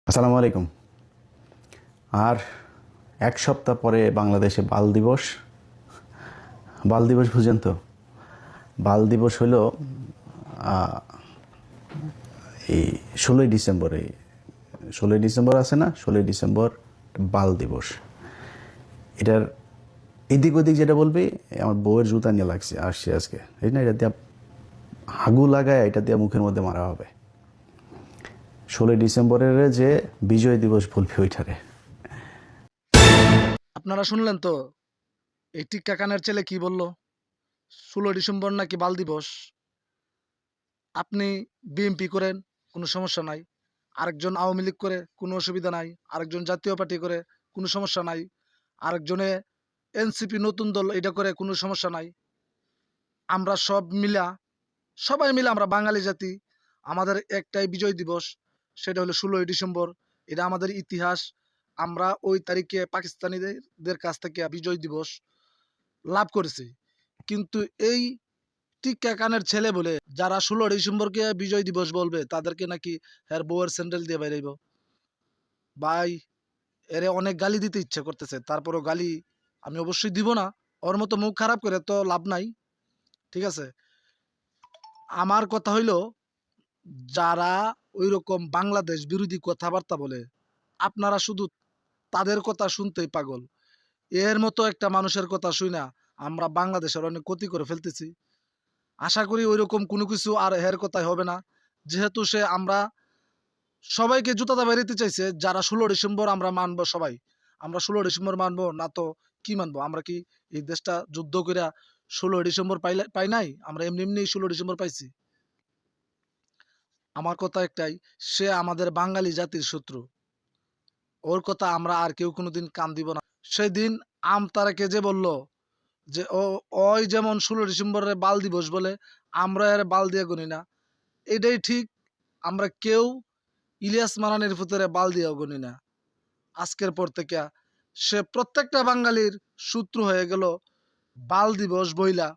আসসালামু আলাইকুম। আর এক সপ্তাহ পরে বাংলাদেশে বাল দিবস। বাল দিবস বুঝেন তো? বাল দিবস হলো এই 16ই ডিসেম্বরে। 16ই ডিসেম্বর আছে না, 16ই ডিসেম্বর বাল দিবস। এটার এদিক ওদিক যেটা বলবি, আমার বউয়ের জুতা নিয়ে আসছে আজকে। এই না, এটা দিয়ে হাগু লাগায় এটা দিয়ে মুখের মধ্যে মারা হবে। 16ই ডিসেম্বরের যে বিজয় দিবস বলবি ওইটারে। আপনারা শুনলেন তো এই টিক্কা কানের ছেলে কি বলল? 16 ডিসেম্বর নাকি বাল দিবস। আপনি বিএনপি করেন, কোনো সমস্যা নাই। আরেকজন আওয়ামী লীগ করে, কোনো অসুবিধা নাই। আরেকজন জাতীয় পার্টি করে, কোনো সমস্যা নাই। আরেকজনে এনসিপি নতুন দল এটা করে, কোনো সমস্যা নাই। আমরা সবাই মিলা আমরা বাঙালি জাতি। আমাদের একটাই বিজয় দিবস, সেটা হলো 16ই ডিসেম্বর। এটা আমাদের ইতিহাস। আমরা ওই তারিখে পাকিস্তানিদের কাছ থেকে বিজয় দিবস লাভ করেছি। কিন্তু এই টিক্কা কানের ছেলে বলে যারা 16 ডিসেম্বরকে বিজয় দিবস বলবে, তাদেরকে নাকি হ্যার বউয়ের স্যান্ডেল দিয়ে বেরাইব। ভাই, এরে অনেক গালি দিতে ইচ্ছে করতেছে, তারপরও গালি আমি অবশ্যই দিব না। ওর মতো মুখ খারাপ করে তো লাভ নাই। ঠিক আছে, আমার কথা হইলো, যারা ওই রকম বাংলাদেশ বিরোধী কথাবার্তা বলে, আপনারা শুধু তাদের কথা শুনতেই পাগল। এর মতো একটা মানুষের কথা শুই না আমরা বাংলাদেশের অনেক ক্ষতি করে ফেলতেছি। আশা করি ওইরকম কোনো কিছু আর হের কথাই হবে না। যেহেতু সে আমরা সবাইকে জুতাটা বেরিতে চাইছে, যারা 16 ডিসেম্বর আমরা মানবো সবাই। আমরা 16 ডিসেম্বর মানবো না তো কি মানবো? আমরা কি এই দেশটা যুদ্ধ করে 16 ডিসেম্বর পাই নাই? আমরা এমনি এমনি 16 ডিসেম্বর পাইছি। আমার কথা একটাই, সে আমাদের বাঙালি জাতির শত্রু। ওর কথা আমরা আর কেউ কোনোদিন কান দিব না। সেদিন আমতারাকে যে বলল যে ওই যেমন 16 ডিসেম্বরে বাল দিবস বলে, আমরা এর বাল দিয়ে গুনি না, এটাই ঠিক। আমরা কেউ ইলিয়াস মারানের ভিতরে বাল দিয়েও গুনি না। আজকের পর থেকে সে প্রত্যেকটা বাঙালির শত্রু হয়ে গেল বাল দিবস বইলা।